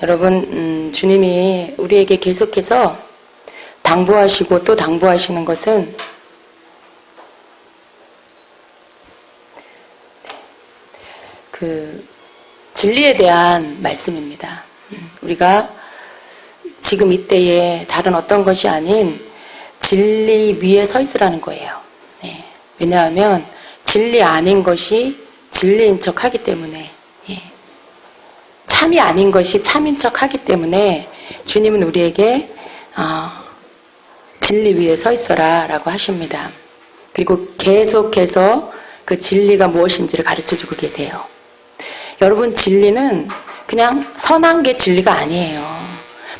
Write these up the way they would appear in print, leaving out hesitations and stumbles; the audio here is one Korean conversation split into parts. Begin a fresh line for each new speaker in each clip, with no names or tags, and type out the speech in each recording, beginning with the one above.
여러분, 주님이 우리에게 계속해서 당부하시고 또 당부하시는 것은 그 진리에 대한 말씀입니다. 우리가 지금 이때에 다른 어떤 것이 아닌 진리 위에 서 있으라는 거예요. 네. 왜냐하면 진리 아닌 것이 진리인 척 하기 때문에, 참이 아닌 것이 참인 척 하기 때문에 주님은 우리에게 진리 위에 서 있어라 라고 하십니다. 그리고 계속해서 그 진리가 무엇인지를 가르쳐주고 계세요. 여러분, 진리는 그냥 선한 게 진리가 아니에요.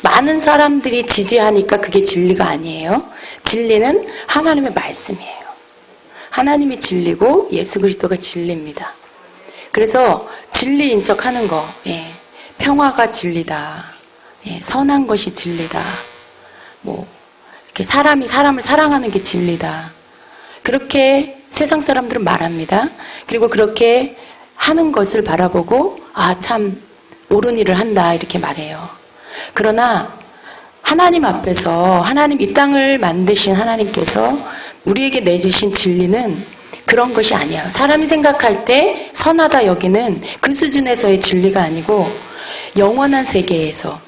많은 사람들이 지지하니까 그게 진리가 아니에요. 진리는 하나님의 말씀이에요. 하나님이 진리고 예수 그리스도가 진리입니다. 그래서 진리인 척 하는 거, 평화가 진리다, 선한 것이 진리다, 이렇게 사람이 사람을 사랑하는 게 진리다, 그렇게 세상 사람들은 말합니다. 그리고 그렇게 하는 것을 바라보고 참 옳은 일을 한다 이렇게 말해요. 그러나 하나님 앞에서, 하나님 이 땅을 만드신 하나님께서 우리에게 내주신 진리는 그런 것이 아니야. 사람이 생각할 때 선하다 여기는 그 수준에서의 진리가 아니고 영원한 세계에서,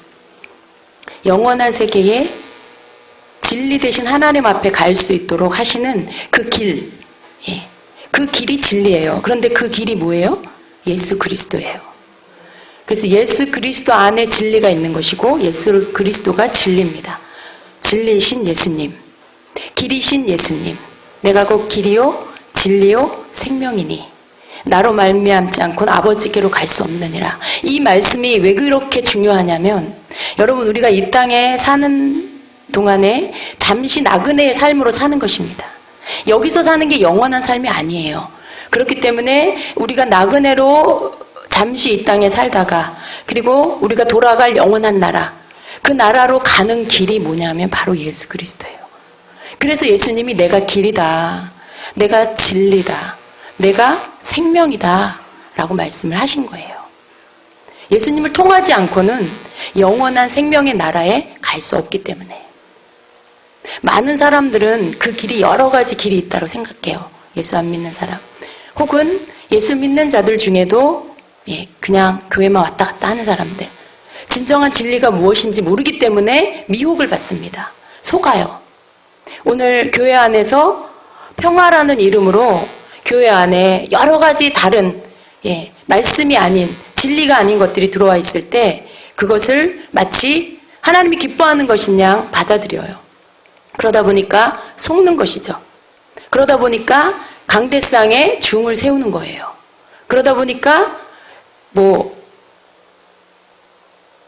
영원한 세계에 진리 되신 하나님 앞에 갈 수 있도록 하시는 그 길, 그 길이 진리예요. 그런데 그 길이 뭐예요? 예수 그리스도예요. 그래서 예수 그리스도 안에 진리가 있는 것이고 예수 그리스도가 진리입니다. 진리이신 예수님, 길이신 예수님, 내가 곧 길이요 진리요 생명이니 나로 말미암지 않고는 아버지께로 갈 수 없느니라. 이 말씀이 왜 그렇게 중요하냐면, 여러분, 우리가 이 땅에 사는 동안에 잠시 나그네의 삶으로 사는 것입니다. 여기서 사는 게 영원한 삶이 아니에요. 그렇기 때문에 우리가 나그네로 잠시 이 땅에 살다가, 그리고 우리가 돌아갈 영원한 나라, 그 나라로 가는 길이 뭐냐면 바로 예수 그리스도예요. 그래서 예수님이 내가 길이다, 내가 진리다, 내가 생명이다 라고 말씀을 하신 거예요. 예수님을 통하지 않고는 영원한 생명의 나라에 갈 수 없기 때문에. 많은 사람들은 그 길이 여러 가지 길이 있다고 생각해요. 예수 안 믿는 사람, 혹은 예수 믿는 자들 중에도 그냥 교회만 왔다 갔다 하는 사람들, 진정한 진리가 무엇인지 모르기 때문에 미혹을 받습니다. 속아요. 오늘 교회 안에서 평화라는 이름으로 교회 안에 여러 가지 다른 말씀이 아닌, 진리가 아닌 것들이 들어와 있을 때 그것을 마치 하나님이 기뻐하는 것인 양 받아들여요. 그러다 보니까 속는 것이죠. 그러다 보니까 강대상에 중을 세우는 거예요. 그러다 보니까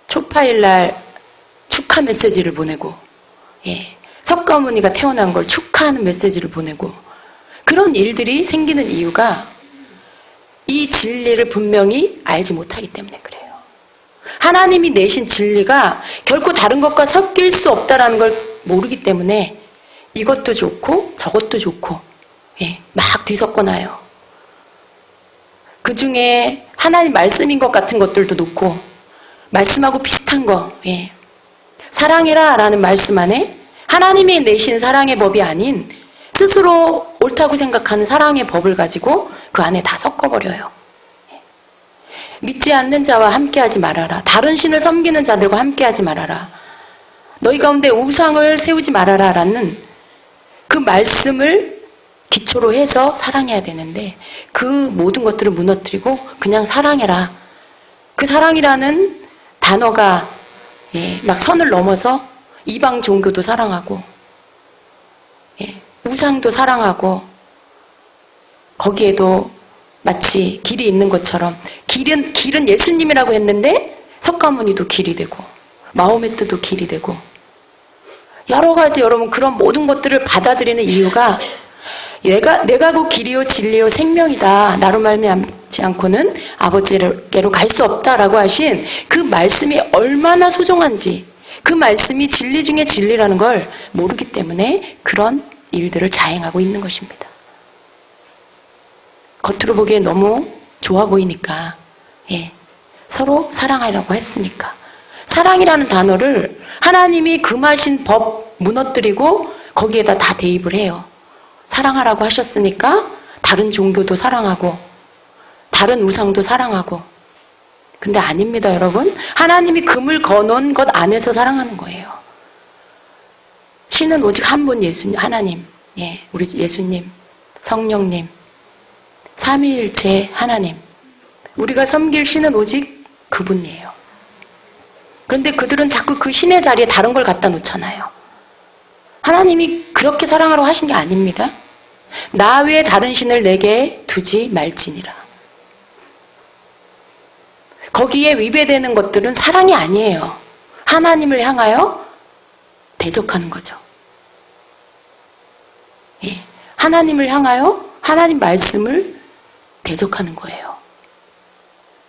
초파일날 축하 메시지를 보내고, 석가모니가 태어난 걸 축하하는 메시지를 보내고, 그런 일들이 생기는 이유가 이 진리를 분명히 알지 못하기 때문에 그래요. 하나님이 내신 진리가 결코 다른 것과 섞일 수 없다는 걸 모르기 때문에 이것도 좋고 저것도 좋고 막 뒤섞어놔요. 그 중에 하나님 말씀인 것 같은 것들도 놓고, 말씀하고 비슷한 거, 사랑해라 라는 말씀 안에 하나님이 내신 사랑의 법이 아닌 스스로 옳다고 생각하는 사랑의 법을 가지고 그 안에 다 섞어버려요. 믿지 않는 자와 함께하지 말아라, 다른 신을 섬기는 자들과 함께하지 말아라, 너희 가운데 우상을 세우지 말아라 라는 그 말씀을 기초로 해서 사랑해야 되는데, 그 모든 것들을 무너뜨리고 그냥 사랑해라, 그 사랑이라는 단어가 막 선을 넘어서 이방 종교도 사랑하고 우상도 사랑하고, 거기에도 마치 길이 있는 것처럼 길은 예수님이라고 했는데 석가모니도 길이 되고 마호메트도 길이 되고, 여러 가지 여러분 그런 모든 것들을 받아들이는 이유가 내가 곧 길이요 진리요 생명이다, 나로 말미암지 않고는 아버지께로 갈 수 없다라고 하신 그 말씀이 얼마나 소중한지, 그 말씀이 진리 중에 진리라는 걸 모르기 때문에 그런 일들을 자행하고 있는 것입니다. 겉으로 보기에 너무 좋아 보이니까, 서로 사랑하려고 했으니까. 사랑이라는 단어를 하나님이 금하신 법 무너뜨리고 거기에다 다 대입을 해요. 사랑하라고 하셨으니까 다른 종교도 사랑하고 다른 우상도 사랑하고. 근데 아닙니다, 여러분. 하나님이 금을 거놓은 것 안에서 사랑하는 거예요. 신은 오직 한 분 예수님, 하나님. 예, 우리 예수님, 성령님, 삼위일체 하나님. 우리가 섬길 신은 오직 그분이에요. 그런데 그들은 자꾸 그 신의 자리에 다른 걸 갖다 놓잖아요. 하나님이 그렇게 사랑하라고 하신 게 아닙니다. 나 외에 다른 신을 내게 두지 말지니라. 거기에 위배되는 것들은 사랑이 아니에요. 하나님을 향하여 대적하는 거죠. 예, 하나님을 향하여 하나님 말씀을 대적하는 거예요.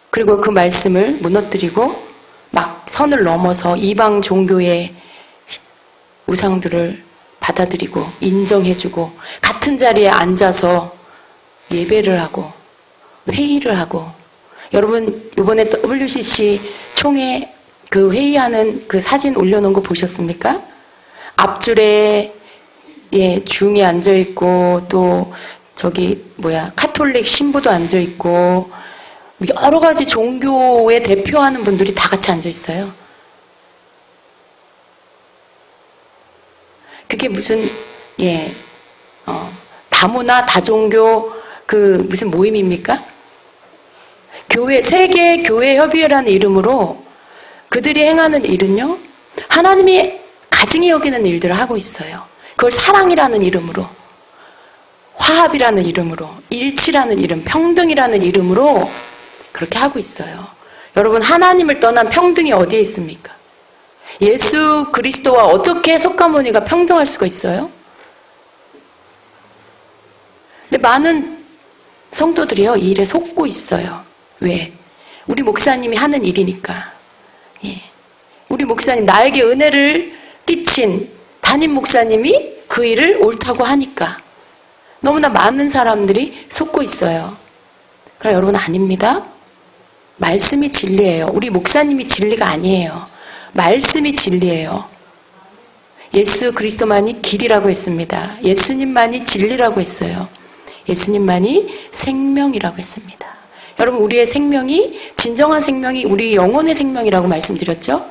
그리고 그 말씀을 무너뜨리고 막 선을 넘어서 이방 종교의 우상들을 받아들이고 인정해주고 같은 자리에 앉아서 예배를 하고 회의를 하고. 여러분 이번에 WCC 총회 그 회의하는 그 사진 올려놓은 거 보셨습니까? 앞줄에 중이 앉아있고 또 저기 카톨릭 신부도 앉아있고 여러 가지 종교에 대표하는 분들이 다 같이 앉아있어요. 그게 무슨 다문화 다종교 그 무슨 모임입니까? 세계 교회 협의회라는 이름으로 그들이 행하는 일은요, 하나님이 가증히 여기는 일들을 하고 있어요. 그걸 사랑이라는 이름으로, 화합이라는 이름으로, 일치라는 이름, 평등이라는 이름으로 그렇게 하고 있어요. 여러분, 하나님을 떠난 평등이 어디에 있습니까? 예수 그리스도와 어떻게 석가모니가 평등할 수가 있어요? 근데 많은 성도들이요, 이 일에 속고 있어요. 왜? 우리 목사님이 하는 일이니까. 예. 우리 목사님, 나에게 은혜를 끼친 담임 목사님이 그 일을 옳다고 하니까. 너무나 많은 사람들이 속고 있어요. 그러나 여러분, 아닙니다. 말씀이 진리예요. 우리 목사님이 진리가 아니에요. 말씀이 진리예요. 예수 그리스도만이 길이라고 했습니다. 예수님만이 진리라고 했어요. 예수님만이 생명이라고 했습니다. 여러분, 우리의 생명이, 진정한 생명이 우리 영혼의 생명이라고 말씀드렸죠?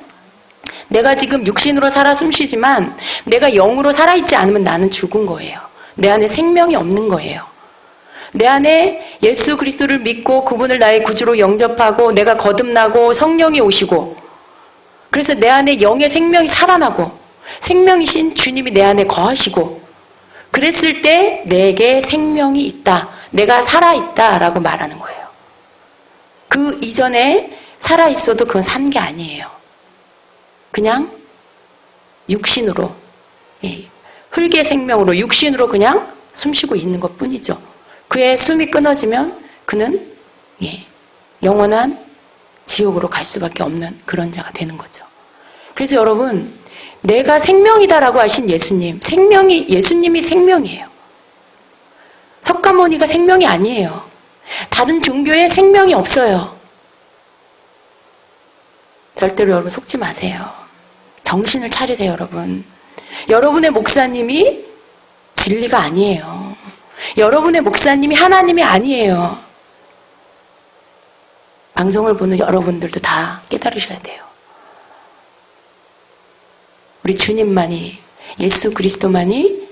내가 지금 육신으로 살아 숨쉬지만 내가 영으로 살아있지 않으면 나는 죽은 거예요. 내 안에 생명이 없는 거예요. 내 안에 예수 그리스도를 믿고 그분을 나의 구주로 영접하고 내가 거듭나고 성령이 오시고, 그래서 내 안에 영의 생명이 살아나고 생명이신 주님이 내 안에 거하시고, 그랬을 때 내게 생명이 있다, 내가 살아있다라고 말하는 거예요. 그 이전에 살아있어도 그건 산 게 아니에요. 그냥 육신으로, 흙의 생명으로 육신으로 그냥 숨쉬고 있는 것 뿐이죠. 그의 숨이 끊어지면 그는 영원한 지옥으로 갈 수밖에 없는 그런 자가 되는 거죠. 그래서 여러분, 내가 생명이다라고 하신 예수님, 예수님이 생명이에요. 석가모니가 생명이 아니에요. 다른 종교에 생명이 없어요. 절대로 여러분 속지 마세요. 정신을 차리세요, 여러분. 여러분의 목사님이 진리가 아니에요. 여러분의 목사님이 하나님이 아니에요. 방송을 보는 여러분들도 다 깨달으셔야 돼요. 우리 주님만이, 예수 그리스도만이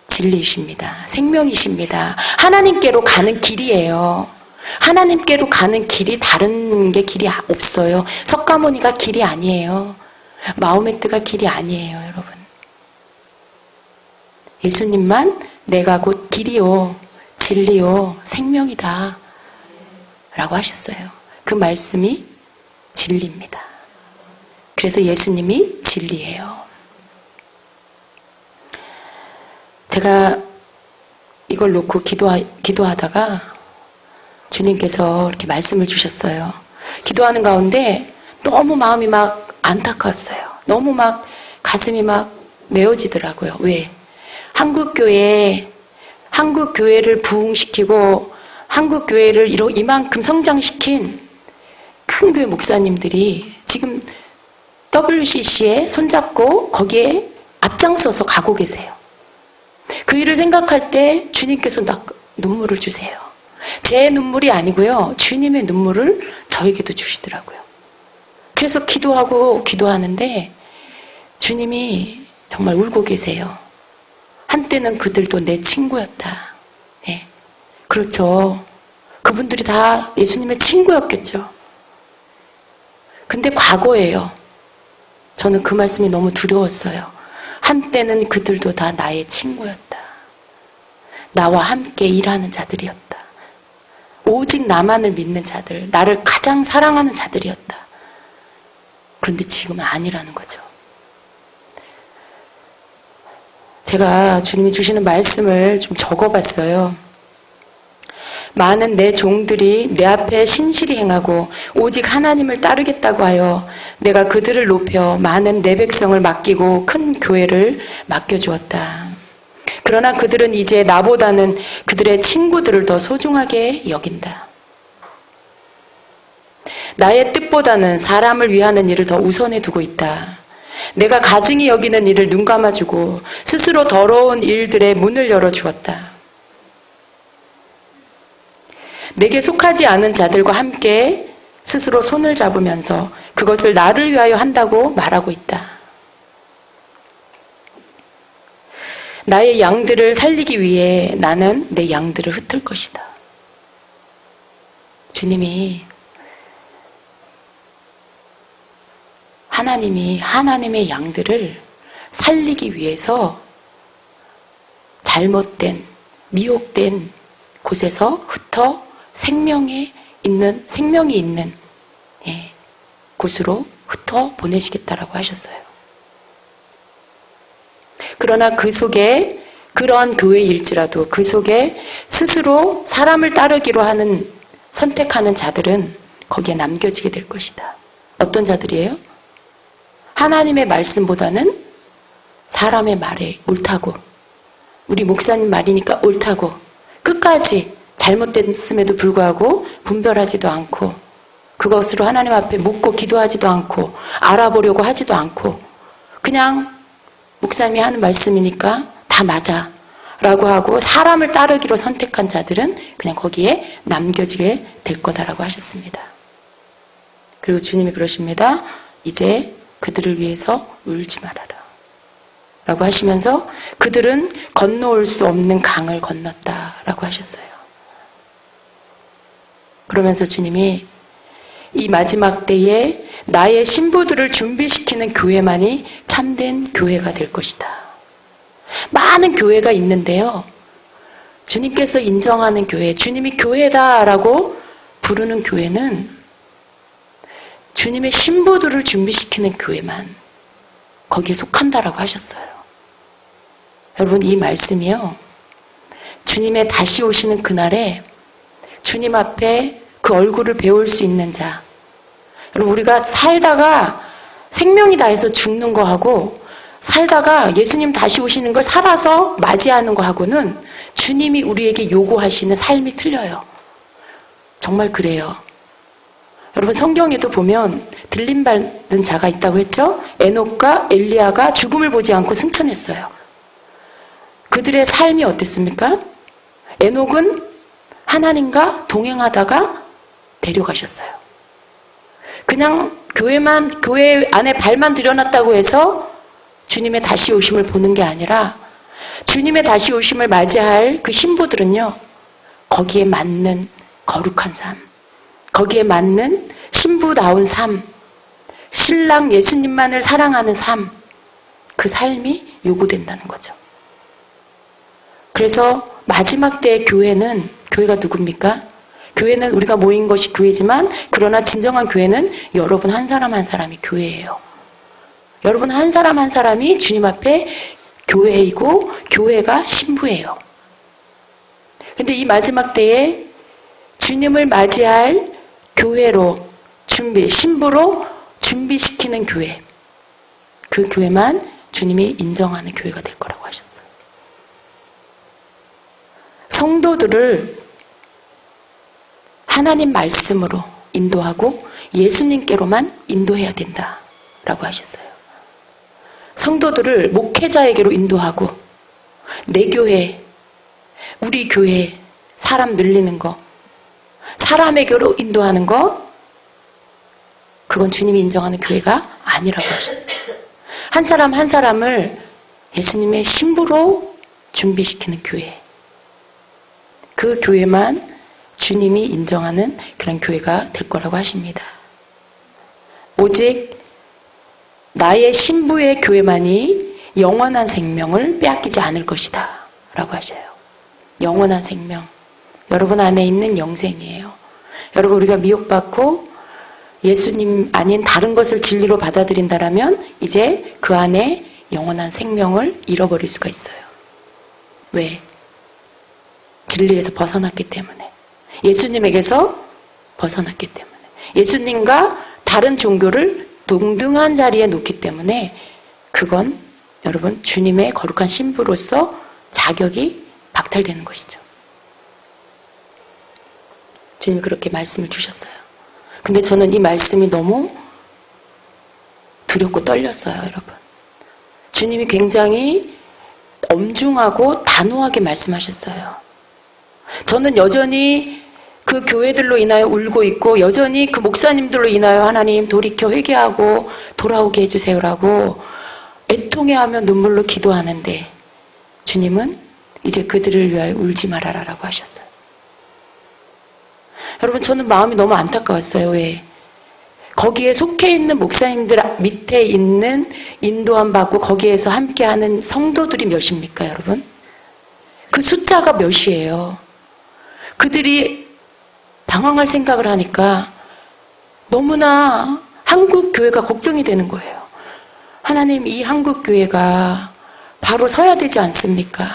진리이십니다. 생명이십니다. 하나님께로 가는 길이에요. 하나님께로 가는 길이 다른 게 길이 없어요. 석가모니가 길이 아니에요. 마호메트가 길이 아니에요, 여러분. 예수님만 내가 곧 길이요, 진리요, 생명이다 라고 하셨어요. 그 말씀이 진리입니다. 그래서 예수님이 진리예요. 제가 이걸 놓고 기도하다가 주님께서 이렇게 말씀을 주셨어요. 기도하는 가운데 너무 마음이 막 안타까웠어요. 너무 막 가슴이 막 메어지더라고요. 왜? 한국교회를 부흥시키고 한국교회를 이만큼 성장시킨 그 큰 교회 목사님들이 지금 WCC에 손잡고 거기에 앞장서서 가고 계세요. 그 일을 생각할 때 주님께서 눈물을 주세요. 제 눈물이 아니고요. 주님의 눈물을 저에게도 주시더라고요. 그래서 기도하고 기도하는데 주님이 정말 울고 계세요. 한때는 그들도 내 친구였다. 네. 그렇죠. 그분들이 다 예수님의 친구였겠죠. 근데 과거예요. 저는 그 말씀이 너무 두려웠어요. 한때는 그들도 다 나의 친구였다. 나와 함께 일하는 자들이었다. 오직 나만을 믿는 자들, 나를 가장 사랑하는 자들이었다. 그런데 지금은 아니라는 거죠. 제가 주님이 주시는 말씀을 좀 적어봤어요. 많은 내 종들이 내 앞에 신실히 행하고 오직 하나님을 따르겠다고 하여 내가 그들을 높여 많은 내 백성을 맡기고 큰 교회를 맡겨주었다. 그러나 그들은 이제 나보다는 그들의 친구들을 더 소중하게 여긴다. 나의 뜻보다는 사람을 위하는 일을 더 우선해 두고 있다. 내가 가증히 여기는 일을 눈 감아주고 스스로 더러운 일들의 문을 열어주었다. 내게 속하지 않은 자들과 함께 스스로 손을 잡으면서 그것을 나를 위하여 한다고 말하고 있다. 나의 양들을 살리기 위해 나는 내 양들을 흩을 것이다. 주님이 하나님이 하나님의 양들을 살리기 위해서 잘못된, 미혹된 곳에서 흩어 생명이 있는 곳으로 흩어 보내시겠다라고 하셨어요. 그러나 그 속에 그러한 교회일지라도 그 속에 스스로 사람을 따르기로 하는 선택하는 자들은 거기에 남겨지게 될 것이다. 어떤 자들이에요? 하나님의 말씀보다는 사람의 말에 옳다고, 우리 목사님 말이니까 옳다고 끝까지 잘못됐음에도 불구하고 분별하지도 않고 그것으로 하나님 앞에 묻고 기도하지도 않고 알아보려고 하지도 않고 그냥 목사님이 하는 말씀이니까 다 맞아 라고 하고 사람을 따르기로 선택한 자들은 그냥 거기에 남겨지게 될 거다라고 하셨습니다. 그리고 주님이 그러십니다. 이제 그들을 위해서 울지 말아라 라고 하시면서 그들은 건너올 수 없는 강을 건넜다 라고 하셨어요. 그러면서 주님이 이 마지막 때에 나의 신부들을 준비시키는 교회만이 참된 교회가 될 것이다. 많은 교회가 있는데요. 주님께서 인정하는 교회, 주님이 교회다라고 부르는 교회는 주님의 신부들을 준비시키는 교회만 거기에 속한다라고 하셨어요. 여러분, 이 말씀이요. 주님의 다시 오시는 그날에 주님 앞에 그 얼굴을 배울 수 있는 자. 여러분, 우리가 살다가 생명이 다해서 죽는 거하고 살다가 예수님 다시 오시는 걸 살아서 맞이하는 거하고는 주님이 우리에게 요구하시는 삶이 틀려요. 정말 그래요. 여러분, 성경에도 보면 들림받은 자가 있다고 했죠? 에녹과 엘리야가 죽음을 보지 않고 승천했어요. 그들의 삶이 어땠습니까? 에녹은 하나님과 동행하다가 데려가셨어요. 그냥 교회 안에 발만 들여놨다고 해서 주님의 다시 오심을 보는 게 아니라 주님의 다시 오심을 맞이할 그 신부들은요, 거기에 맞는 거룩한 삶, 거기에 맞는 신부다운 삶, 신랑 예수님만을 사랑하는 삶, 그 삶이 요구된다는 거죠. 그래서 마지막 때의 교회는, 교회가 누굽니까? 교회는 우리가 모인 것이 교회지만 그러나 진정한 교회는 여러분 한 사람 한 사람이 교회예요. 여러분 한 사람 한 사람이 주님 앞에 교회이고 교회가 신부예요. 그런데 이 마지막 때에 주님을 맞이할 교회로 신부로 준비시키는 교회, 그 교회만 주님이 인정하는 교회가 될 거라고 하셨어요. 성도들을 하나님 말씀으로 인도하고 예수님께로만 인도해야 된다라고 하셨어요. 성도들을 목회자에게로 인도하고 내 교회, 우리 교회 사람 늘리는 거, 사람에게로 인도하는 거, 그건 주님이 인정하는 교회가 아니라고 하셨어요. 한 사람 한 사람을 예수님의 신부로 준비시키는 교회, 그 교회만 주님이 인정하는 그런 교회가 될 거라고 하십니다. 오직 나의 신부의 교회만이 영원한 생명을 빼앗기지 않을 것이다 라고 하셔요. 영원한 생명, 여러분 안에 있는 영생이에요. 여러분, 우리가 미혹받고 예수님 아닌 다른 것을 진리로 받아들인다라면 이제 그 안에 영원한 생명을 잃어버릴 수가 있어요. 왜? 진리에서 벗어났기 때문에, 예수님에게서 벗어났기 때문에, 예수님과 다른 종교를 동등한 자리에 놓기 때문에, 그건 여러분 주님의 거룩한 신부로서 자격이 박탈되는 것이죠. 주님이 그렇게 말씀을 주셨어요. 근데 저는 이 말씀이 너무 두렵고 떨렸어요, 여러분. 주님이 굉장히 엄중하고 단호하게 말씀하셨어요. 저는 여전히 그 교회들로 인하여 울고 있고, 여전히 그 목사님들로 인하여 하나님 돌이켜 회개하고 돌아오게 해주세요라고 애통해하며 눈물로 기도하는데, 주님은 이제 그들을 위하여 울지 말아라라고 하셨어요. 여러분, 저는 마음이 너무 안타까웠어요. 왜? 거기에 속해 있는 목사님들 밑에 있는 인도함 받고 거기에서 함께하는 성도들이 몇입니까, 여러분? 그 숫자가 몇이에요. 그들이 방황할 생각을 하니까 너무나 한국 교회가 걱정이 되는 거예요. 하나님, 이 한국 교회가 바로 서야 되지 않습니까?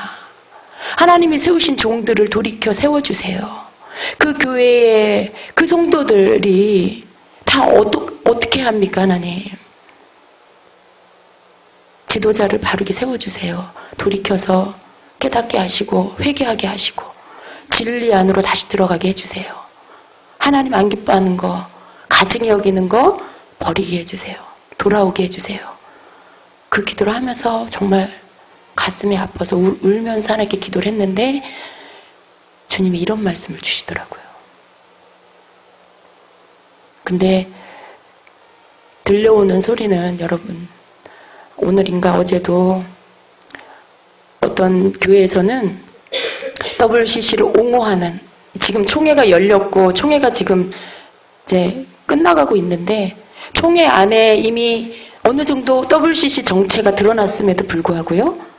하나님이 세우신 종들을 돌이켜 세워주세요. 그 교회의 그 성도들이 다 어떻게 합니까, 하나님? 지도자를 바르게 세워주세요. 돌이켜서 깨닫게 하시고 회개하게 하시고 진리 안으로 다시 들어가게 해주세요. 하나님 안 기뻐하는 거, 가증히 여기는 거 버리게 해주세요. 돌아오게 해주세요. 그 기도를 하면서 정말 가슴이 아파서 울면서 하나님께 기도를 했는데, 주님이 이런 말씀을 주시더라고요. 근데 들려오는 소리는, 여러분, 오늘인가 어제도 어떤 교회에서는 WCC를 옹호하는, 지금 총회가 열렸고 총회가 지금 이제 끝나가고 있는데, 총회 안에 이미 어느 정도 WCC 정체가 드러났음에도 불구하고요,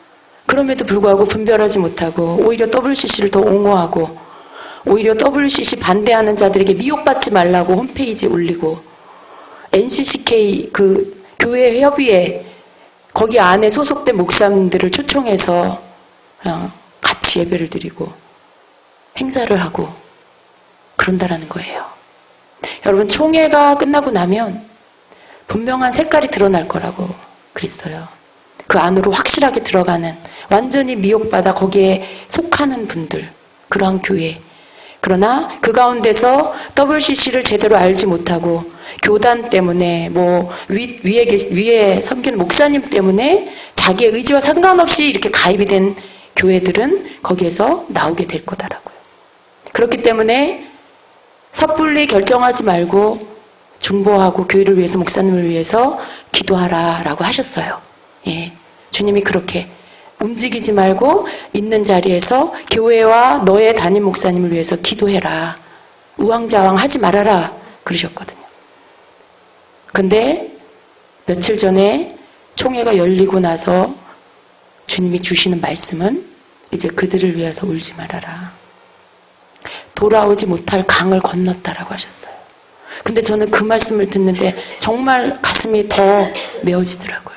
그럼에도 불구하고 분별하지 못하고 오히려 WCC를 더 옹호하고, 오히려 WCC 반대하는 자들에게 미혹받지 말라고 홈페이지에 올리고, NCCK 그 교회 협의회 거기 안에 소속된 목사님들을 초청해서 같이 예배를 드리고 행사를 하고 그런다라는 거예요. 여러분, 총회가 끝나고 나면 분명한 색깔이 드러날 거라고 그랬어요. 그 안으로 확실하게 들어가는, 완전히 미혹받아 거기에 속하는 분들, 그러한 교회. 그러나 그 가운데서 WCC를 제대로 알지 못하고 교단 때문에, 뭐 위에 섬기는 목사님 때문에 자기의 의지와 상관없이 이렇게 가입이 된 교회들은 거기에서 나오게 될 거다라고요. 그렇기 때문에 섣불리 결정하지 말고 중보하고 교회를 위해서, 목사님을 위해서 기도하라라고 하셨어요. 예, 주님이 그렇게 움직이지 말고 있는 자리에서 교회와 너의 담임 목사님을 위해서 기도해라, 우왕좌왕 하지 말아라 그러셨거든요. 근데 며칠 전에 총회가 열리고 나서 주님이 주시는 말씀은 이제 그들을 위해서 울지 말아라, 돌아오지 못할 강을 건넜다라고 하셨어요. 근데 저는 그 말씀을 듣는데 정말 가슴이 더 메어지더라고요.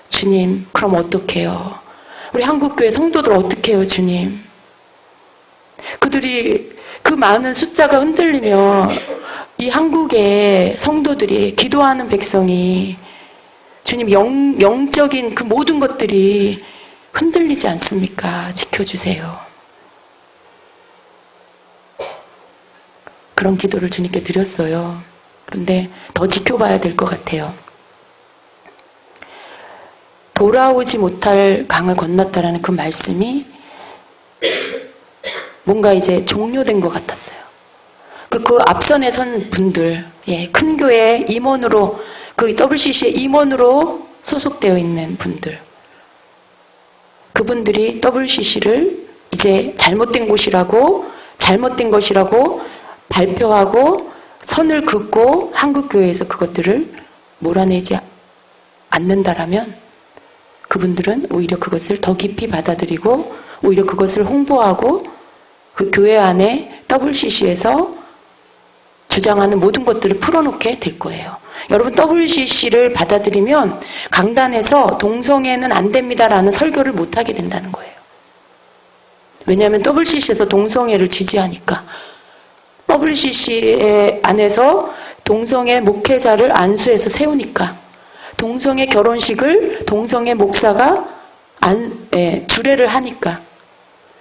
주님, 그럼 어떡해요? 우리 한국교회 성도들 어떡해요, 주님? 그들이, 그 많은 숫자가 흔들리면 이 한국의 성도들이, 기도하는 백성이, 주님, 영적인 그 모든 것들이 흔들리지 않습니까? 지켜주세요. 그런 기도를 주님께 드렸어요. 그런데 더 지켜봐야 될 것 같아요. 돌아오지 못할 강을 건넜다라는 그 말씀이 뭔가 이제 종료된 것 같았어요. 그 앞선에 선 분들, 큰 교회 임원으로, 그 WCC의 임원으로 소속되어 있는 분들, 그분들이 WCC를 이제 잘못된 곳이라고, 잘못된 것이라고 발표하고 선을 긋고 한국교회에서 그것들을 몰아내지 않는다라면 그분들은 오히려 그것을 더 깊이 받아들이고 오히려 그것을 홍보하고 그 교회 안에 WCC에서 주장하는 모든 것들을 풀어놓게 될 거예요. 여러분, WCC를 받아들이면 강단에서 동성애는 안 됩니다라는 설교를 못하게 된다는 거예요. 왜냐하면 WCC에서 동성애를 지지하니까. WCC 안에서 동성애 목회자를 안수해서 세우니까. 동성애 결혼식을 동성애 목사가 주례를 하니까.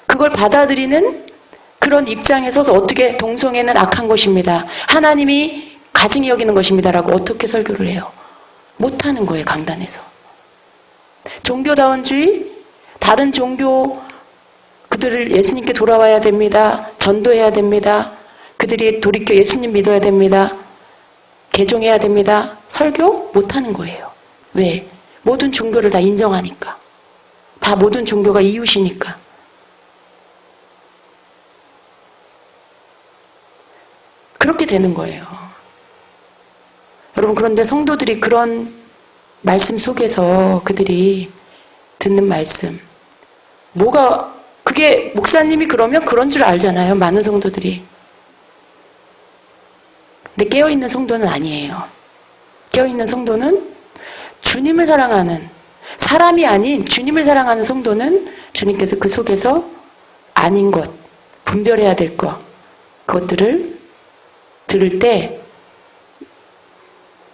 그걸 받아들이는 그런 입장에 서서 어떻게 동성애는 악한 것입니다, 하나님이 가증히 여기는 것입니다라고 어떻게 설교를 해요? 못하는 거예요, 강단에서. 종교다원주의, 다른 종교, 그들을 예수님께 돌아와야 됩니다, 전도해야 됩니다, 그들이 돌이켜 예수님 믿어야 됩니다, 개종해야 됩니다, 설교 못하는 거예요. 왜? 모든 종교를 다 인정하니까. 다 모든 종교가 이웃이니까. 그렇게 되는 거예요. 여러분, 그런데 성도들이 그런 말씀 속에서 그들이 듣는 말씀, 그게 목사님이 그러면 그런 줄 알잖아요, 많은 성도들이. 근데 깨어있는 성도는 아니에요. 깨어있는 성도는 주님을 사랑하는, 사람이 아닌 주님을 사랑하는 성도는 주님께서 그 속에서 아닌 것, 분별해야 될 것, 그것들을 들을 때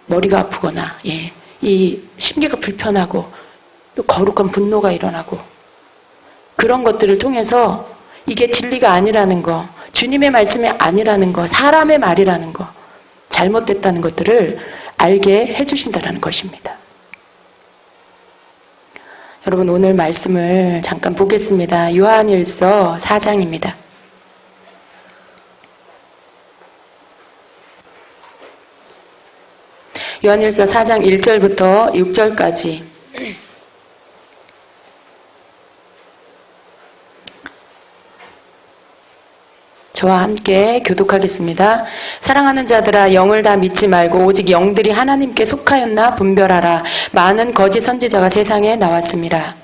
머리가 아프거나, 이 심기가 불편하고 또 거룩한 분노가 일어나고, 그런 것들을 통해서 이게 진리가 아니라는 거, 주님의 말씀이 아니라는 거, 사람의 말이라는 거, 잘못됐다는 것들을 알게 해주신다는 것입니다. 여러분, 오늘 말씀을 잠깐 보겠습니다. 요한일서 4장입니다. 요한일서 4장 1절부터 6절까지. 저와 함께 교독하겠습니다. 사랑하는 자들아, 영을 다 믿지 말고 오직 영들이 하나님께 속하였나 분별하라. 많은 거짓 선지자가 세상에 나왔습니다.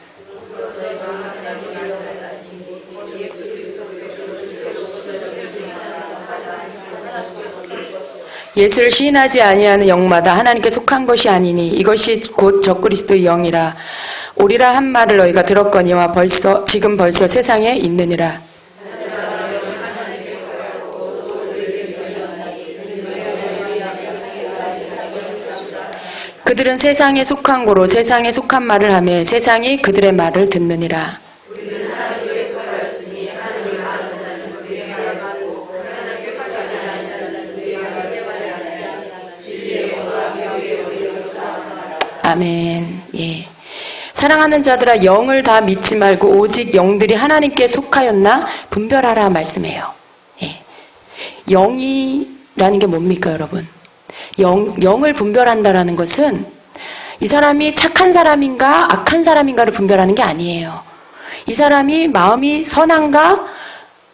예수를 시인하지 아니하는 영마다 하나님께 속한 것이 아니니 이것이 곧 적그리스도의 영이라. 오리라 한 말을 너희가 들었거니와 지금 벌써 세상에 있느니라. 그들은 세상에 속한 고로 세상에 속한 말을 하며 세상이 그들의 말을 듣느니라. 아멘. 사랑하는 자들아, 영을 다 믿지 말고 오직 영들이 하나님께 속하였나 분별하라 말씀해요. 영이라는 게 뭡니까, 여러분? 영을 분별한다라는 것은 이 사람이 착한 사람인가 악한 사람인가를 분별하는 게 아니에요. 이 사람이 마음이 선한가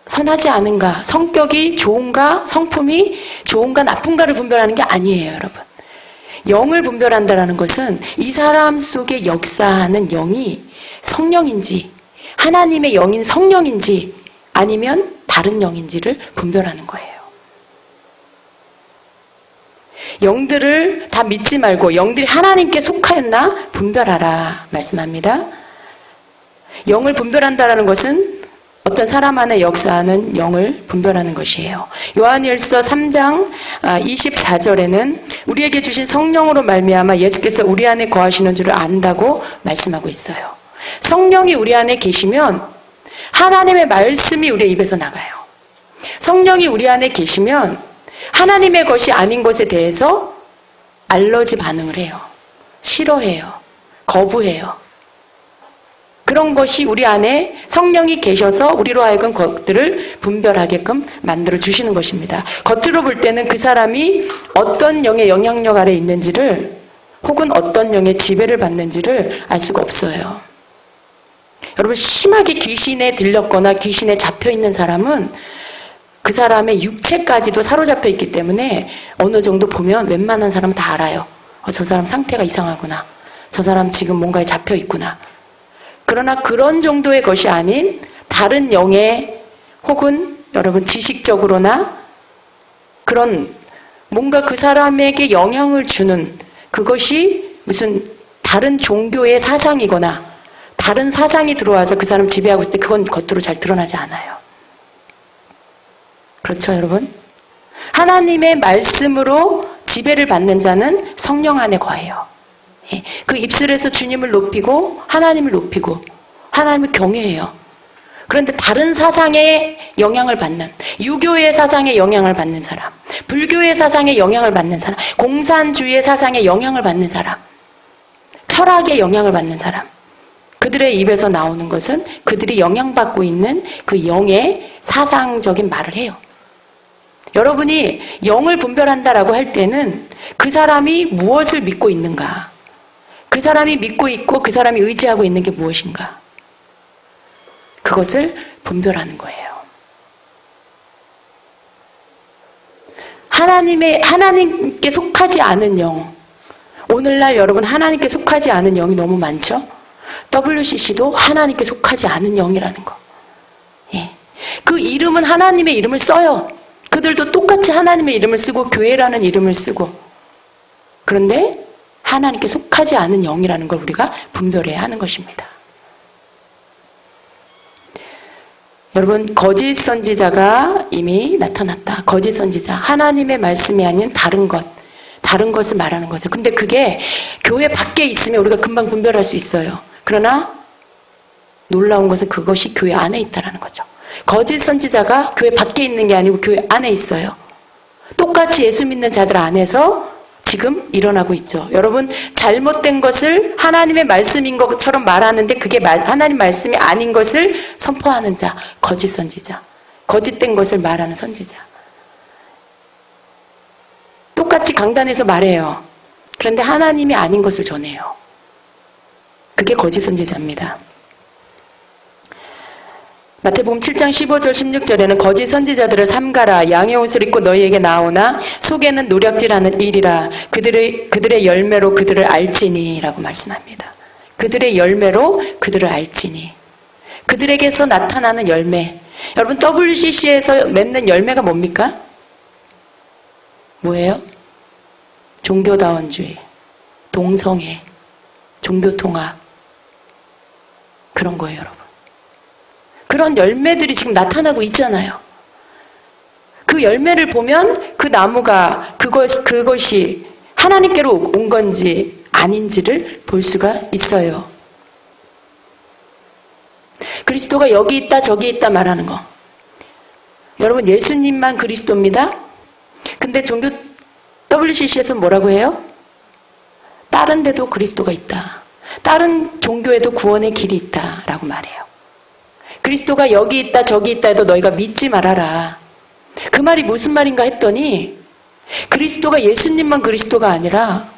선하지 않은가, 성격이 좋은가 성품이 좋은가 나쁜가를 분별하는 게 아니에요, 여러분. 영을 분별한다라는 것은 이 사람 속에 역사하는 영이 성령인지 하나님의 영인 성령인지 아니면 다른 영인지를 분별하는 거예요. 영들을 다 믿지 말고 영들이 하나님께 속하였나 분별하라 말씀합니다. 영을 분별한다라는 것은 어떤 사람 안에 역사하는 영을 분별하는 것이에요. 요한일서 3장 24절에는 우리에게 주신 성령으로 말미암아 예수께서 우리 안에 거하시는 줄을 안다고 말씀하고 있어요. 성령이 우리 안에 계시면 하나님의 말씀이 우리의 입에서 나가요. 성령이 우리 안에 계시면 하나님의 것이 아닌 것에 대해서 알러지 반응을 해요. 싫어해요. 거부해요. 그런 것이 우리 안에 성령이 계셔서 우리로 하여금 그것들을 분별하게끔 만들어 주시는 것입니다. 겉으로 볼 때는 그 사람이 어떤 영의 영향력 아래 있는지를 혹은 어떤 영의 지배를 받는지를 알 수가 없어요. 여러분, 심하게 귀신에 들렸거나 귀신에 잡혀 있는 사람은 그 사람의 육체까지도 사로잡혀 있기 때문에 어느 정도 보면 웬만한 사람은 다 알아요. 저 사람 상태가 이상하구나. 저 사람 지금 뭔가에 잡혀 있구나. 그러나 그런 정도의 것이 아닌 다른 영의 혹은 여러분 지식적으로나 그런 뭔가 그 사람에게 영향을 주는 그것이 무슨 다른 종교의 사상이거나 다른 사상이 들어와서 그 사람을 지배하고 있을 때 그건 겉으로 잘 드러나지 않아요. 그렇죠, 여러분? 하나님의 말씀으로 지배를 받는 자는 성령 안에 거해요. 그 입술에서 주님을 높이고 하나님을 높이고 하나님을 경외해요. 그런데 다른 사상의 영향을 받는, 유교의 사상의 영향을 받는 사람, 불교의 사상의 영향을 받는 사람, 공산주의의 사상의 영향을 받는 사람, 철학의 영향을 받는 사람, 그들의 입에서 나오는 것은 그들이 영향받고 있는 그 영의 사상적인 말을 해요. 여러분이 영을 분별한다라고 할 때는 그 사람이 무엇을 믿고 있는가, 그 사람이 믿고 있고 그 사람이 의지하고 있는 게 무엇인가, 그것을 분별하는 거예요. 하나님께 속하지 않은 영, 오늘날 여러분 하나님께 속하지 않은 영이 너무 많죠? WCC도 하나님께 속하지 않은 영이라는 거. 예. 그 이름은 하나님의 이름을 써요. 그들도 똑같이 하나님의 이름을 쓰고 교회라는 이름을 쓰고. 그런데 하나님께 속하지 않은 영이라는 걸 우리가 분별해야 하는 것입니다. 여러분, 거짓 선지자가 이미 나타났다. 거짓 선지자, 하나님의 말씀이 아닌 다른 것을 말하는 거죠. 근데 그게 교회 밖에 있으면 우리가 금방 분별할 수 있어요. 그러나 놀라운 것은 그것이 교회 안에 있다는 거죠. 거짓 선지자가 교회 밖에 있는 게 아니고 교회 안에 있어요. 똑같이 예수 믿는 자들 안에서 지금 일어나고 있죠. 여러분, 잘못된 것을 하나님의 말씀인 것처럼 말하는데 그게 하나님 말씀이 아닌 것을 선포하는 자, 거짓 선지자. 거짓된 것을 말하는 선지자. 똑같이 강단에서 말해요. 그런데 하나님이 아닌 것을 전해요. 그게 거짓 선지자입니다. 마태복음 7장 15절 16절에는 거짓 선지자들을 삼가라. 양의 옷을 입고 너희에게 나오나 속에는 노략질하는 일이라. 그들의 열매로 그들을 알지니 라고 말씀합니다. 그들의 열매로 그들을 알지니. 그들에게서 나타나는 열매. 여러분, WCC에서 맺는 열매가 뭡니까? 뭐예요? 종교다원주의, 동성애, 종교통합, 그런 거예요, 여러분. 그런 열매들이 지금 나타나고 있잖아요. 그 열매를 보면 그 나무가 그것이 하나님께로 온 건지 아닌지를 볼 수가 있어요. 그리스도가 여기 있다 저기 있다 말하는 거. 여러분, 예수님만 그리스도입니다. 근데 종교 WCC에서 뭐라고 해요? 다른 데도 그리스도가 있다. 다른 종교에도 구원의 길이 있다라고 말해요. 그리스도가 여기 있다 저기 있다 해도 너희가 믿지 말아라. 그 말이 무슨 말인가 했더니 그리스도가 예수님만 그리스도가 아니라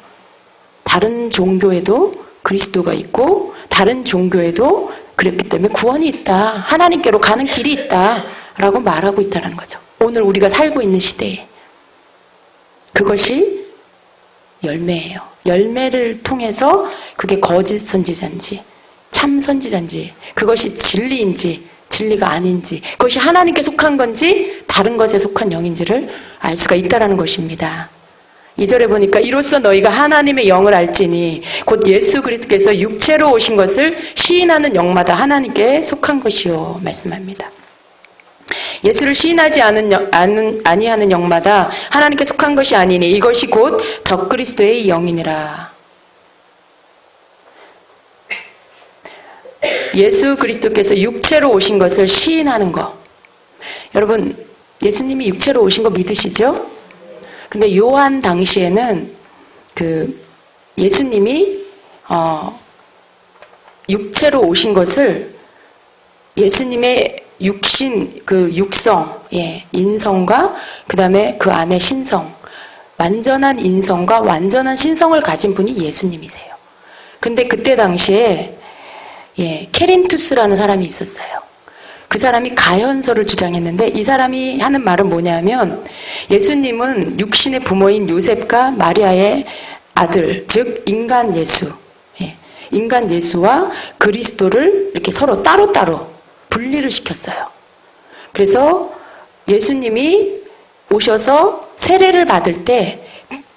다른 종교에도 그리스도가 있고 다른 종교에도 그랬기 때문에 구원이 있다. 하나님께로 가는 길이 있다라고 말하고 있다는 거죠. 오늘 우리가 살고 있는 시대에. 그것이 열매예요. 열매를 통해서 그게 거짓 선지자인지 참 선지자인지, 그것이 진리인지 진리가 아닌지, 그것이 하나님께 속한 건지 다른 것에 속한 영인지를 알 수가 있다는 것입니다. 2절에 보니까 이로써 너희가 하나님의 영을 알지니 곧 예수 그리스도께서 육체로 오신 것을 시인하는 영마다 하나님께 속한 것이요 말씀합니다. 예수를 시인하지 아니하는 영마다 하나님께 속한 것이 아니니 이것이 곧 적그리스도의 영이니라. 예수 그리스도께서 육체로 오신 것을 시인하는 것. 여러분, 예수님이 육체로 오신 거 믿으시죠? 근데 요한 당시에는 예수님이 육체로 오신 것을 예수님의 육신, 육성, 인성과 그 다음에 그 안에 신성, 완전한 인성과 완전한 신성을 가진 분이 예수님이세요. 근데 그때 당시에 케린투스라는 사람이 있었어요. 그 사람이 가현설을 주장했는데 이 사람이 하는 말은 뭐냐면 예수님은 육신의 부모인 요셉과 마리아의 아들, 즉 인간 예수, 인간 예수와 그리스도를 이렇게 서로 따로따로 분리를 시켰어요. 그래서 예수님이 오셔서 세례를 받을 때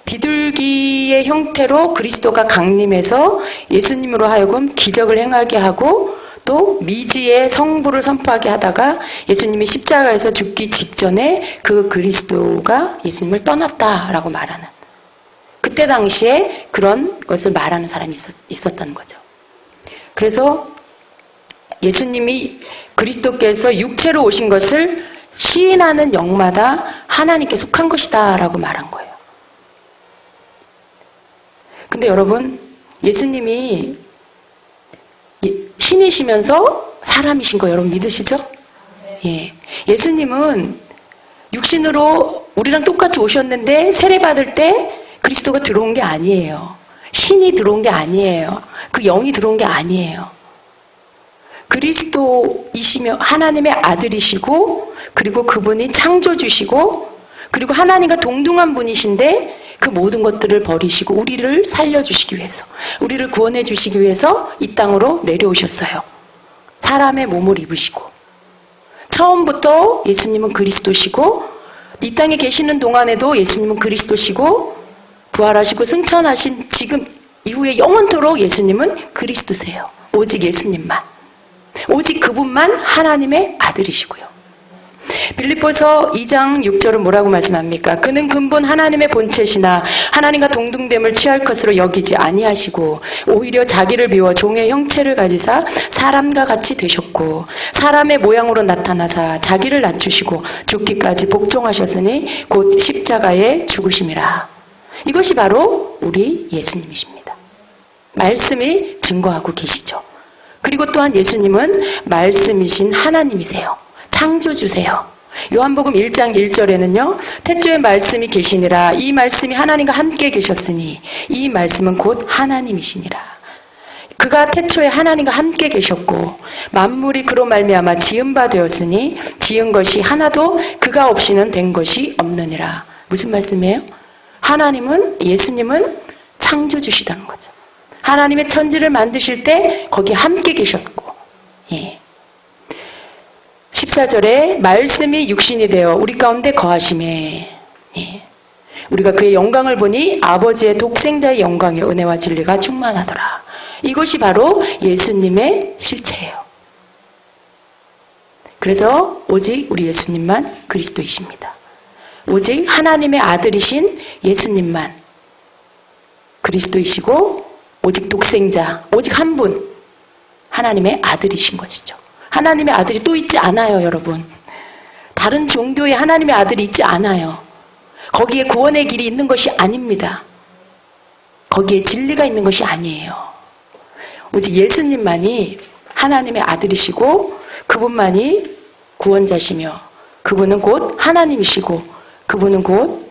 비둘기의 형태로 그리스도가 강림해서 예수님으로 하여금 기적을 행하게 하고 또 미지의 성부를 선포하게 하다가 예수님이 십자가에서 죽기 직전에 그 그리스도가 예수님을 떠났다라고 말하는, 그때 당시에 그런 것을 말하는 사람이 있었다는 거죠. 그래서 예수님이 그리스도께서 육체로 오신 것을 시인하는 영마다 하나님께 속한 것이다 라고 말한 거예요. 근데 여러분, 예수님이 신이시면서 사람이신 거 여러분 믿으시죠? 예. 예수님은 육신으로 우리랑 똑같이 오셨는데 세례받을 때 그리스도가 들어온 게 아니에요. 신이 들어온 게 아니에요. 그 영이 들어온 게 아니에요. 그리스도이시며 하나님의 아들이시고 그리고 그분이 창조주시고 그리고 하나님과 동등한 분이신데 그 모든 것들을 버리시고 우리를 살려주시기 위해서, 우리를 구원해 주시기 위해서 이 땅으로 내려오셨어요. 사람의 몸을 입으시고 처음부터 예수님은 그리스도시고 이 땅에 계시는 동안에도 예수님은 그리스도시고 부활하시고 승천하신 지금 이후에 영원토록 예수님은 그리스도세요. 오직 예수님만, 오직 그분만 하나님의 아들이시고요. 빌립보서 2장 6절은 뭐라고 말씀합니까? 그는 근본 하나님의 본체시나 하나님과 동등됨을 취할 것으로 여기지 아니하시고 오히려 자기를 비워 종의 형체를 가지사 사람과 같이 되셨고 사람의 모양으로 나타나사 자기를 낮추시고 죽기까지 복종하셨으니 곧 십자가에 죽으심이라. 이것이 바로 우리 예수님이십니다. 말씀이 증거하고 계시죠. 그리고 또한 예수님은 말씀이신 하나님이세요. 창조주세요. 요한복음 1장 1절에는요. 태초에 말씀이 계시니라. 이 말씀이 하나님과 함께 계셨으니 이 말씀은 곧 하나님이시니라. 그가 태초에 하나님과 함께 계셨고 만물이 그로 말미암아 지은 바 되었으니 지은 것이 하나도 그가 없이는 된 것이 없느니라. 무슨 말씀이에요? 하나님은, 예수님은 창조주시다는 거죠. 하나님의 천지를 만드실 때 거기에 함께 계셨고, 14절에 말씀이 육신이 되어 우리 가운데 거하심에, 우리가 그의 영광을 보니 아버지의 독생자의 영광의 은혜와 진리가 충만하더라. 이것이 바로 예수님의 실체예요. 그래서 오직 우리 예수님만 그리스도이십니다. 오직 하나님의 아들이신 예수님만 그리스도이시고 오직 독생자, 오직 한 분, 하나님의 아들이신 것이죠. 하나님의 아들이 또 있지 않아요, 여러분. 다른 종교에 하나님의 아들이 있지 않아요. 거기에 구원의 길이 있는 것이 아닙니다. 거기에 진리가 있는 것이 아니에요. 오직 예수님만이 하나님의 아들이시고 그분만이 구원자시며 그분은 곧 하나님이시고 그분은 곧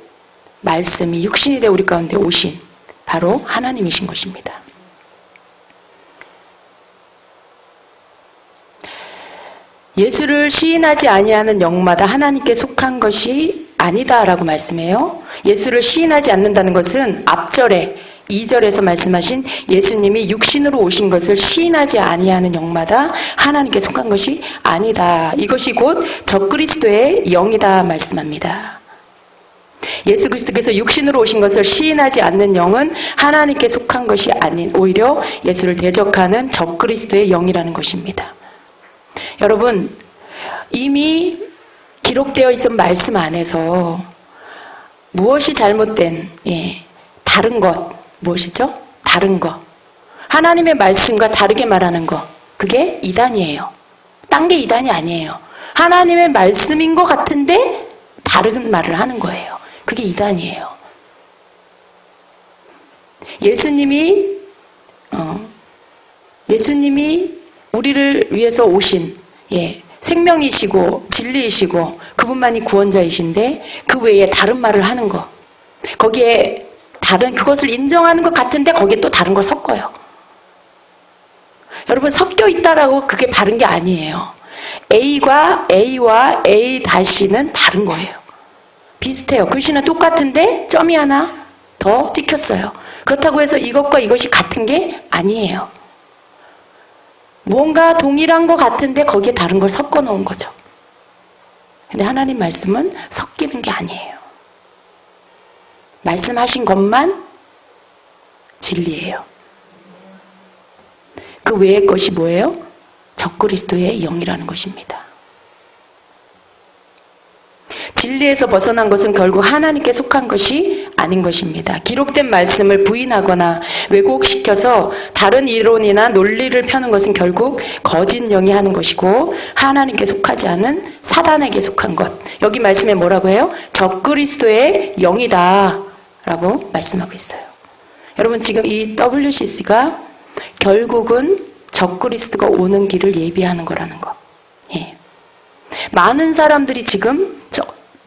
말씀이 육신이 되어 우리 가운데 오신 바로 하나님이신 것입니다. 예수를 시인하지 아니하는 영마다 하나님께 속한 것이 아니다라고 말씀해요. 예수를 시인하지 않는다는 것은 앞절에 2절에서 말씀하신 예수님이 육신으로 오신 것을 시인하지 아니하는 영마다 하나님께 속한 것이 아니다. 이것이 곧 적그리스도의 영이다 말씀합니다. 예수 그리스도께서 육신으로 오신 것을 시인하지 않는 영은 하나님께 속한 것이 아닌 오히려 예수를 대적하는 적그리스도의 영이라는 것입니다. 여러분, 이미 기록되어 있은 말씀 안에서 무엇이 잘못된, 다른 것, 무엇이죠? 다른 것. 하나님의 말씀과 다르게 말하는 것. 그게 이단이에요. 딴 게 이단이 아니에요. 하나님의 말씀인 것 같은데 다른 말을 하는 거예요. 그게 이단이에요. 예수님이 우리를 위해서 오신 생명이시고 진리이시고 그분만이 구원자이신데 그 외에 다른 말을 하는 거, 거기에 그것을 인정하는 것 같은데 거기에 또 다른 걸 섞어요. 여러분, 섞여 있다라고 그게 바른 게 아니에요. A와 A 다시는 다른 거예요. 비슷해요. 글씨는 똑같은데 점이 하나 더 찍혔어요. 그렇다고 해서 이것과 이것이 같은 게 아니에요. 뭔가 동일한 것 같은데 거기에 다른 걸 섞어 놓은 거죠. 근데 하나님 말씀은 섞이는 게 아니에요. 말씀하신 것만 진리예요. 그 외의 것이 뭐예요? 적그리스도의 영이라는 것입니다. 진리에서 벗어난 것은 결국 하나님께 속한 것이 아닌 것입니다. 기록된 말씀을 부인하거나 왜곡시켜서 다른 이론이나 논리를 펴는 것은 결국 거짓 영이 하는 것이고 하나님께 속하지 않은 사단에게 속한 것. 여기 말씀에 뭐라고 해요? 적그리스도의 영이다 라고 말씀하고 있어요. 여러분, 지금 이 WCC가 결국은 적그리스도가 오는 길을 예비하는 거라는 거. 많은 사람들이 지금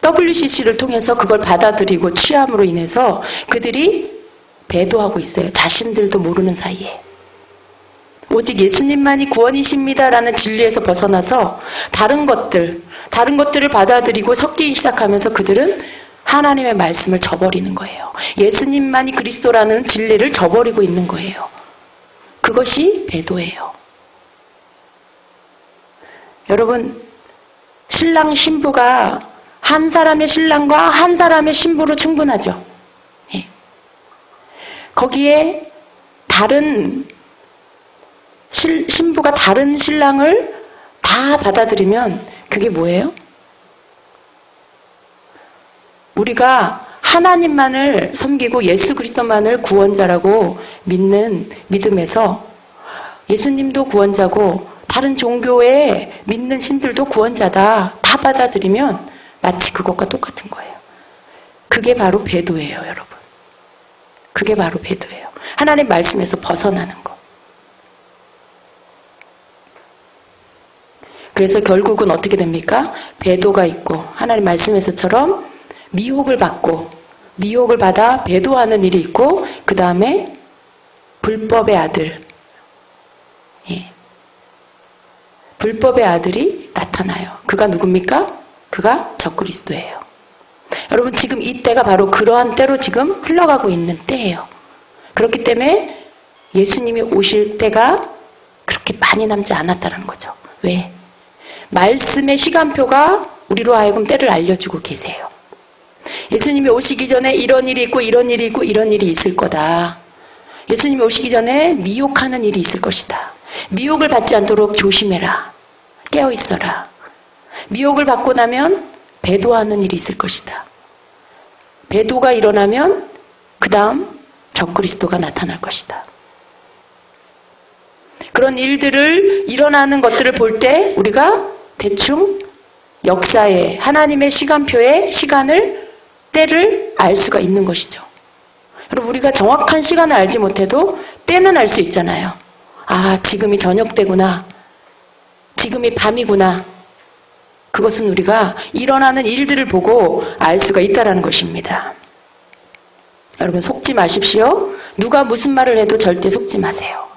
WCC를 통해서 그걸 받아들이고 취함으로 인해서 그들이 배도하고 있어요. 자신들도 모르는 사이에. 오직 예수님만이 구원이십니다라는 진리에서 벗어나서 다른 것들을 받아들이고 섞이기 시작하면서 그들은 하나님의 말씀을 저버리는 거예요. 예수님만이 그리스도라는 진리를 저버리고 있는 거예요. 그것이 배도예요. 여러분, 신랑 신부가 한 사람의 신랑과 한 사람의 신부로 충분하죠. 거기에 다른 신부가 다른 신랑을 다 받아들이면 그게 뭐예요? 우리가 하나님만을 섬기고 예수 그리스도만을 구원자라고 믿는 믿음에서 예수님도 구원자고 다른 종교에 믿는 신들도 구원자다 다 받아들이면 마치 그것과 똑같은 거예요. 그게 바로 배도예요, 여러분. 그게 바로 배도예요. 하나님 말씀에서 벗어나는 거. 그래서 결국은 어떻게 됩니까? 배도가 있고 하나님 말씀에서처럼 미혹을 받아 배도하는 일이 있고 그 다음에 불법의 아들, 불법의 아들이 나타나요. 그가 누굽니까? 그가 적그리스도예요. 여러분, 지금 이 때가 바로 그러한 때로 지금 흘러가고 있는 때예요. 그렇기 때문에 예수님이 오실 때가 그렇게 많이 남지 않았다는 거죠. 왜? 말씀의 시간표가 우리로 하여금 때를 알려주고 계세요. 예수님이 오시기 전에 이런 일이 있고 이런 일이 있고 이런 일이 있을 거다. 예수님이 오시기 전에 미혹하는 일이 있을 것이다. 미혹을 받지 않도록 조심해라. 깨어 있어라. 미혹을 받고 나면 배도하는 일이 있을 것이다. 배도가 일어나면 그 다음 적그리스도가 나타날 것이다. 그런 일들을 일어나는 것들을 볼 때 우리가 대충 역사의 하나님의 시간표의 때를 알 수가 있는 것이죠. 여러분, 우리가 정확한 시간을 알지 못해도 때는 알 수 있잖아요. 아, 지금이 저녁 때구나. 지금이 밤이구나. 그것은 우리가 일어나는 일들을 보고 알 수가 있다는 것입니다. 여러분, 속지 마십시오. 누가 무슨 말을 해도 절대 속지 마세요.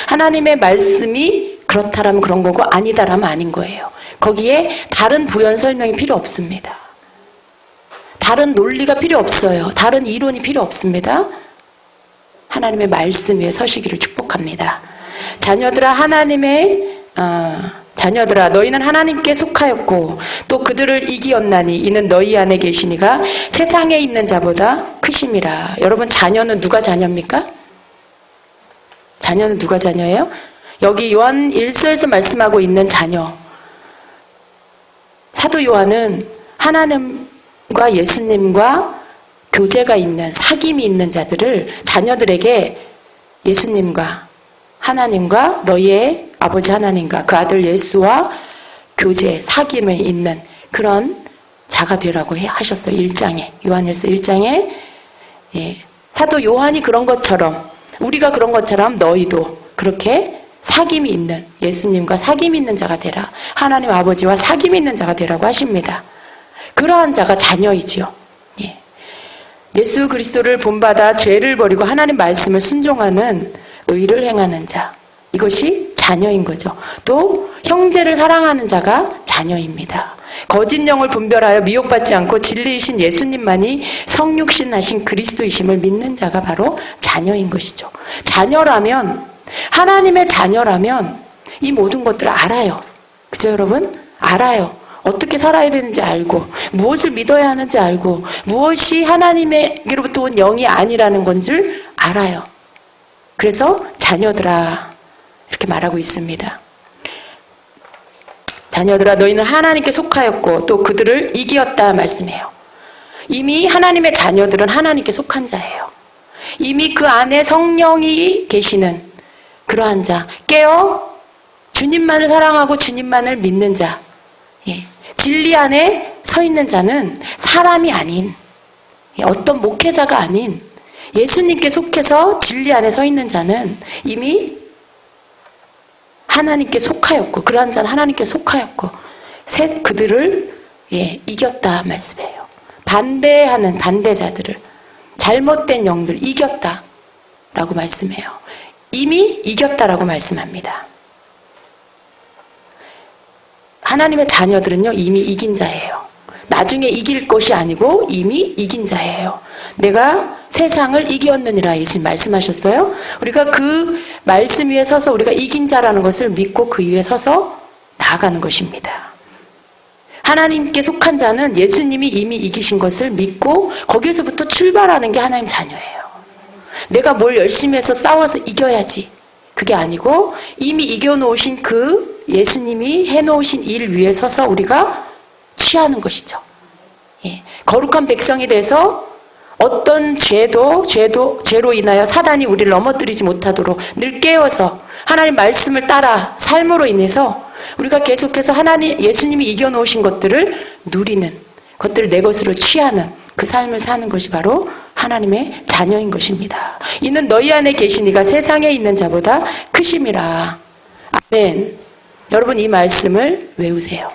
하나님의 말씀이 그렇다라면 그런 거고 아니다라면 아닌 거예요. 거기에 다른 부연 설명이 필요 없습니다. 다른 논리가 필요 없어요. 다른 이론이 필요 없습니다. 하나님의 말씀 위에 서시기를 축복합니다. 자녀들아 너희는 하나님께 속하였고 또 그들을 이기었나니 이는 너희 안에 계시니가 세상에 있는 자보다 크심이라. 여러분, 자녀는 누가 자녀입니까? 자녀는 누가 자녀예요? 여기 요한 1서에서 말씀하고 있는 자녀. 사도 요한은 하나님과 예수님과 교제가 있는, 사귐이 있는 자들을 자녀들에게 예수님과 하나님과 너희의 아버지 하나님과 그 아들 예수와 교제, 사귐을 있는 그런 자가 되라고 하셨어요. 1장에, 요한 1서 1장에 사도 요한이 그런 것처럼, 우리가 그런 것처럼 너희도 그렇게 사귐이 있는, 예수님과 사귐이 있는 자가 되라. 하나님 아버지와 사귐이 있는 자가 되라고 하십니다. 그러한 자가 자녀이지요. 예. 예수 그리스도를 본받아 죄를 버리고 하나님 말씀을 순종하는 의를 행하는 자, 이것이 자녀인 거죠. 또 형제를 사랑하는 자가 자녀입니다. 거짓 영을 분별하여 미혹받지 않고 진리이신 예수님만이 성육신하신 그리스도이심을 믿는 자가 바로 자녀인 것이죠. 자녀라면, 하나님의 자녀라면 이 모든 것들을 알아요. 그죠, 여러분? 알아요. 어떻게 살아야 되는지 알고, 무엇을 믿어야 하는지 알고, 무엇이 하나님에게로부터 온 영이 아니라는 건줄 알아요. 그래서 자녀들아 이렇게 말하고 있습니다. 자녀들아 너희는 하나님께 속하였고 또 그들을 이기었다 말씀해요. 이미 하나님의 자녀들은 하나님께 속한 자예요. 이미 그 안에 성령이 계시는 그러한 자, 깨어 주님만을 사랑하고 주님만을 믿는 자, 예. 진리 안에 서 있는 자는 사람이 아닌, 어떤 목회자가 아닌 예수님께 속해서 진리 안에 서 있는 자는 이미 하나님께 속하였고, 그러한 자는 하나님께 속하였고, 그들을 이겼다 말씀해요. 반대하는 반대자들을, 잘못된 영들 이겼다 라고 말씀해요. 이미 이겼다라고 말씀합니다. 하나님의 자녀들은요, 이미 이긴 자예요. 나중에 이길 것이 아니고 이미 이긴 자예요. 내가 세상을 이겼느니라 예수님 말씀하셨어요. 우리가 그 말씀 위에 서서 우리가 이긴 자라는 것을 믿고 그 위에 서서 나아가는 것입니다. 하나님께 속한 자는 예수님이 이미 이기신 것을 믿고 거기에서부터 출발하는 게 하나님 자녀예요. 내가 뭘 열심히 해서 싸워서 이겨야지. 그게 아니고 이미 이겨놓으신 그 예수님이 해놓으신 일 위에 서서 우리가 취하는 것이죠. 예. 거룩한 백성이 돼서 어떤 죄로 인하여 사단이 우리를 넘어뜨리지 못하도록 늘 깨워서 하나님 말씀을 따라 삶으로 인해서 우리가 계속해서 하나님, 예수님이 이겨놓으신 것들을 누리는, 것들을 내 것으로 취하는 그 삶을 사는 것이 바로 하나님의 자녀인 것입니다. 이는 너희 안에 계신 이가 세상에 있는 자보다 크심이라. 아멘. 여러분 이 말씀을 외우세요.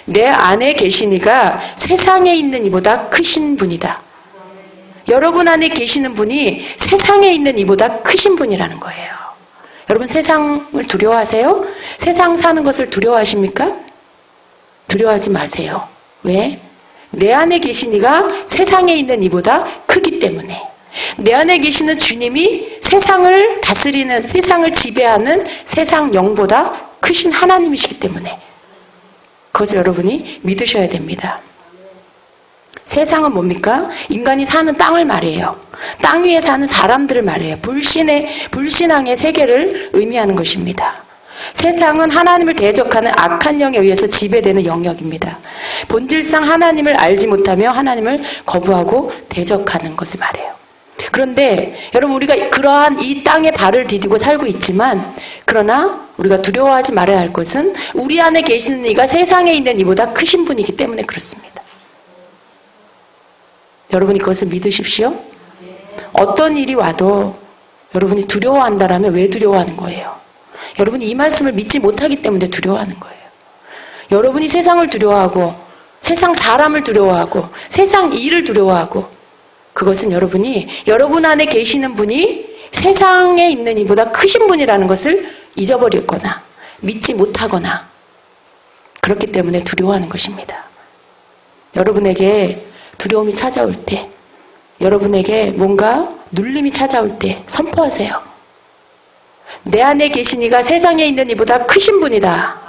내 안에 계신 이가 세상에 있는 이보다 크신 분이다. 여러분 안에 계시는 분이 세상에 있는 이보다 크신 분이라는 거예요. 여러분 세상을 두려워하세요? 세상 사는 것을 두려워하십니까? 두려워하지 마세요. 왜? 내 안에 계신 이가 세상에 있는 이보다 크기 때문에. 내 안에 계시는 주님이 세상을 다스리는, 세상을 지배하는 세상 영보다 크신 하나님이시기 때문에 그것을 여러분이 믿으셔야 됩니다. 세상은 뭡니까? 인간이 사는 땅을 말해요. 땅 위에 사는 사람들을 말해요. 불신앙의 세계를 의미하는 것입니다. 세상은 하나님을 대적하는 악한 영에 의해서 지배되는 영역입니다. 본질상 하나님을 알지 못하며 하나님을 거부하고 대적하는 것을 말해요. 그런데 여러분 우리가 그러한 이 땅에 발을 디디고 살고 있지만 그러나 우리가 두려워하지 말아야 할 것은 우리 안에 계시는 이가 세상에 있는 이보다 크신 분이기 때문에 그렇습니다. 여러분이 그것을 믿으십시오. 어떤 일이 와도 여러분이 두려워한다라면 왜 두려워하는 거예요? 여러분이 이 말씀을 믿지 못하기 때문에 두려워하는 거예요. 여러분이 세상을 두려워하고 세상 사람을 두려워하고 세상 일을 두려워하고 그것은 여러분이 여러분 안에 계시는 분이 세상에 있는 이보다 크신 분이라는 것을 잊어버렸거나 믿지 못하거나 그렇기 때문에 두려워하는 것입니다. 여러분에게 두려움이 찾아올 때, 여러분에게 뭔가 눌림이 찾아올 때 선포하세요. 내 안에 계신 이가 세상에 있는 이보다 크신 분이다.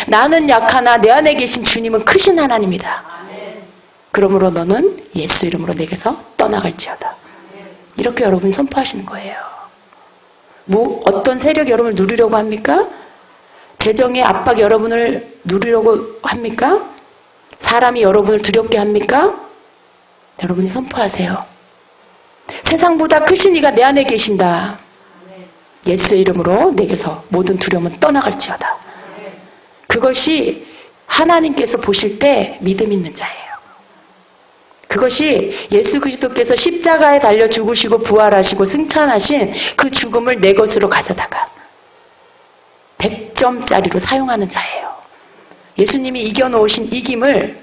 나는 약하나 내 안에 계신 주님은 크신 하나님이다. 그러므로 너는 예수 이름으로 내게서 떠나갈지어다. 이렇게 여러분이 선포하시는 거예요. 어떤 세력이 여러분을 누리려고 합니까? 재정의 압박 여러분을 누리려고 합니까? 사람이 여러분을 두렵게 합니까? 여러분이 선포하세요. 세상보다 크신 이가 내 안에 계신다. 예수의 이름으로 내게서 모든 두려움은 떠나갈지어다. 그것이 하나님께서 보실 때 믿음 있는 자예요. 그것이 예수 그리스도께서 십자가에 달려 죽으시고 부활하시고 승천하신 그 죽음을 내 것으로 가져다가 100점짜리로 사용하는 자예요. 예수님이 이겨놓으신 이김을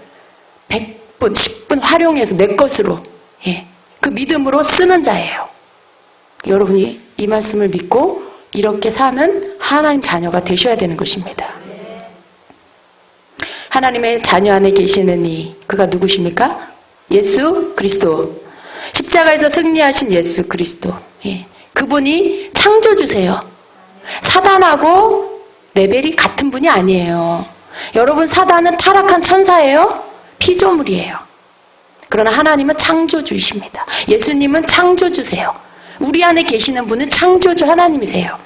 100분, 10분 활용해서 내 것으로, 그 믿음으로 쓰는 자예요. 여러분이 이 말씀을 믿고 이렇게 사는 하나님 자녀가 되셔야 되는 것입니다. 하나님의 자녀 안에 계시는 그가 누구십니까? 예수 그리스도. 십자가에서 승리하신 예수 그리스도. 그분이 창조주세요. 사단하고 레벨이 같은 분이 아니에요. 여러분, 사단은 타락한 천사예요? 피조물이에요. 그러나 하나님은 창조주이십니다. 예수님은 창조주세요. 우리 안에 계시는 분은 창조주 하나님이세요.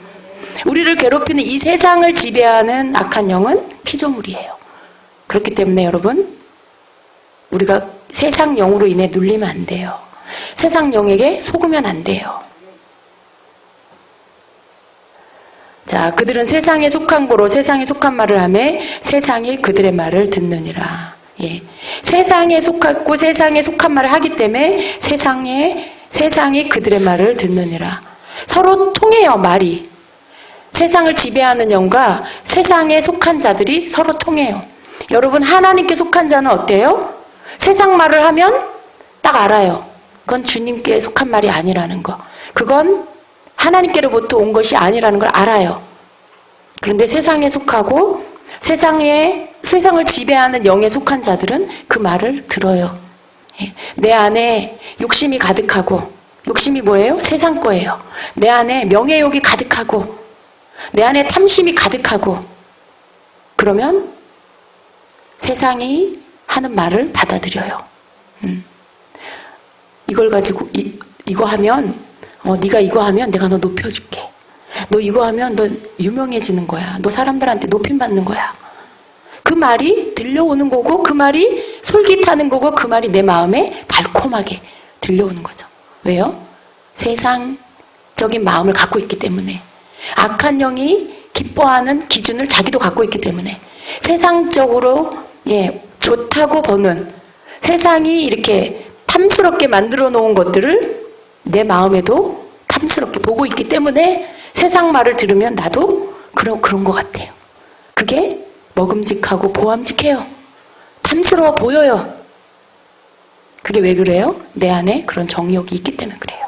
우리를 괴롭히는 이 세상을 지배하는 악한 영은 피조물이에요. 그렇기 때문에 여러분, 우리가 세상 영으로 인해 눌리면 안 돼요. 세상 영에게 속으면 안 돼요. 자, 그들은 세상에 속한 고로 세상에 속한 말을 하매 세상이 그들의 말을 듣느니라. 세상에 속하고 세상에 속한 말을 하기 때문에 세상이 그들의 말을 듣느니라. 서로 통해요, 말이. 세상을 지배하는 영과 세상에 속한 자들이 서로 통해요. 여러분, 하나님께 속한 자는 어때요? 세상 말을 하면 딱 알아요. 그건 주님께 속한 말이 아니라는 거. 그건 하나님께로부터 온 것이 아니라는 걸 알아요. 그런데 세상에 속하고 세상을 지배하는 영에 속한 자들은 그 말을 들어요. 내 안에 욕심이 가득하고, 욕심이 뭐예요? 세상 거예요. 내 안에 명예욕이 가득하고, 내 안에 탐심이 가득하고, 그러면 세상이 하는 말을 받아들여요. 이걸 가지고 이거 하면 네가 이거 하면 내가 너 높여줄게. 너 이거 하면 너 유명해지는 거야. 너 사람들한테 높임받는 거야. 그 말이 들려오는 거고, 그 말이 솔깃하는 거고, 그 말이 내 마음에 달콤하게 들려오는 거죠. 왜요? 세상적인 마음을 갖고 있기 때문에. 악한 영이 기뻐하는 기준을 자기도 갖고 있기 때문에. 세상적으로 좋다고 보는, 세상이 이렇게 탐스럽게 만들어 놓은 것들을 내 마음에도 탐스럽게 보고 있기 때문에 세상 말을 들으면 나도 그런 것 같아요. 그게 먹음직하고 보암직해요. 탐스러워 보여요. 그게 왜 그래요? 내 안에 그런 정욕이 있기 때문에 그래요.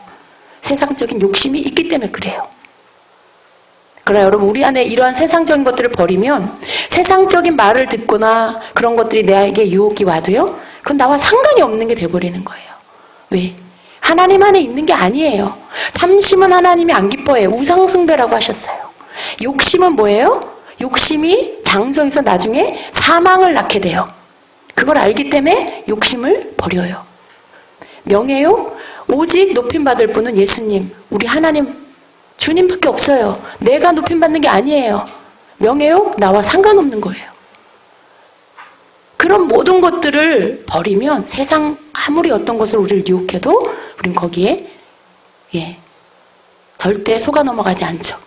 세상적인 욕심이 있기 때문에 그래요. 그러나 여러분, 우리 안에 이러한 세상적인 것들을 버리면, 세상적인 말을 듣거나 그런 것들이 내게 유혹이 와도요, 그건 나와 상관이 없는 게 돼버리는 거예요. 왜? 하나님 안에 있는 게 아니에요. 탐심은 하나님이 안 기뻐해요. 우상숭배라고 하셨어요. 욕심은 뭐예요? 욕심이 장성해서 나중에 사망을 낳게 돼요. 그걸 알기 때문에 욕심을 버려요. 명예욕? 오직 높임받을 분은 예수님, 우리 하나님, 주님밖에 없어요. 내가 높임받는 게 아니에요. 명예욕? 나와 상관없는 거예요. 그런 모든 것들을 버리면 세상 아무리 어떤 것을 우리를 유혹해도 우린 거기에 절대 속아 넘어가지 않죠.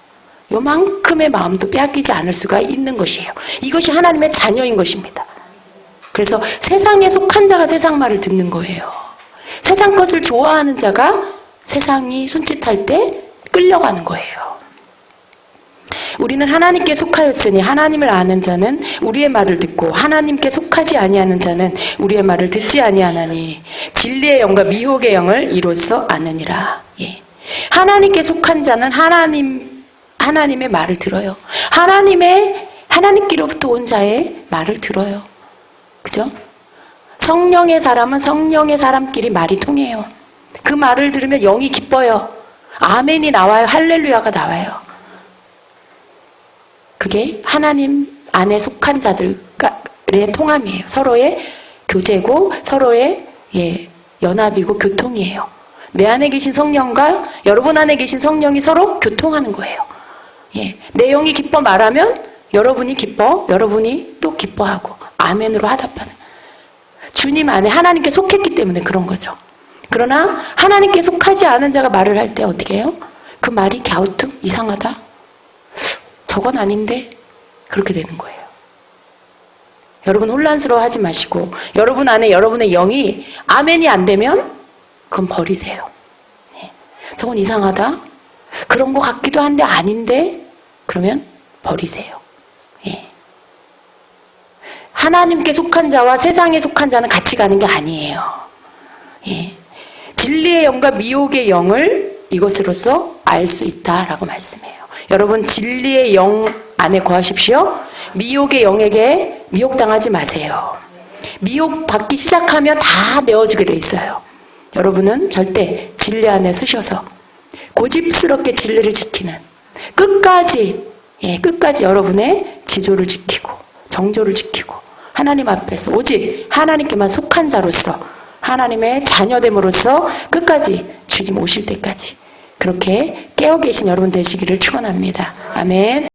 요만큼의 마음도 빼앗기지 않을 수가 있는 것이에요. 이것이 하나님의 자녀인 것입니다. 그래서 세상에 속한 자가 세상 말을 듣는 거예요. 세상 것을 좋아하는 자가 세상이 손짓할 때 끌려가는 거예요. 우리는 하나님께 속하였으니 하나님을 아는 자는 우리의 말을 듣고 하나님께 속하지 아니하는 자는 우리의 말을 듣지 아니하나니 진리의 영과 미혹의 영을 이로써 아느니라. 하나님께 속한 자는 하나님의 말을 들어요. 하나님께로부터 온 자의 말을 들어요. 그죠? 성령의 사람은 성령의 사람끼리 말이 통해요. 그 말을 들으면 영이 기뻐요. 아멘이 나와요. 할렐루야가 나와요. 그게 하나님 안에 속한 자들의 통함이에요. 서로의 교제고 서로의 연합이고 교통이에요. 내 안에 계신 성령과 여러분 안에 계신 성령이 서로 교통하는 거예요. 내 영이 기뻐 말하면 여러분이 기뻐, 여러분이 또 기뻐하고 아멘으로 화답하는. 주님 안에 하나님께 속했기 때문에 그런 거죠. 그러나 하나님께 속하지 않은 자가 말을 할 때 어떻게 해요? 그 말이 갸우뚱 이상하다. 저건 아닌데 그렇게 되는 거예요. 여러분 혼란스러워하지 마시고 여러분 안에 여러분의 영이 아멘이 안 되면 그건 버리세요. 예. 저건 이상하다. 그런 것 같기도 한데 아닌데 그러면 버리세요. 예. 하나님께 속한 자와 세상에 속한 자는 같이 가는 게 아니에요. 예. 진리의 영과 미혹의 영을 이것으로서 알 수 있다라고 말씀해요. 여러분 진리의 영 안에 거하십시오. 미혹의 영에게 미혹당하지 마세요. 미혹받기 시작하면 다 내어주게 돼 있어요. 여러분은 절대 진리 안에 쓰셔서 고집스럽게 진리를 지키는 끝까지 여러분의 지조를 지키고 정조를 지키고 하나님 앞에서 오직 하나님께만 속한 자로서 하나님의 자녀됨으로써 끝까지 주님 오실 때까지 그렇게 깨어 계신 여러분 되시기를 축원합니다. 아멘.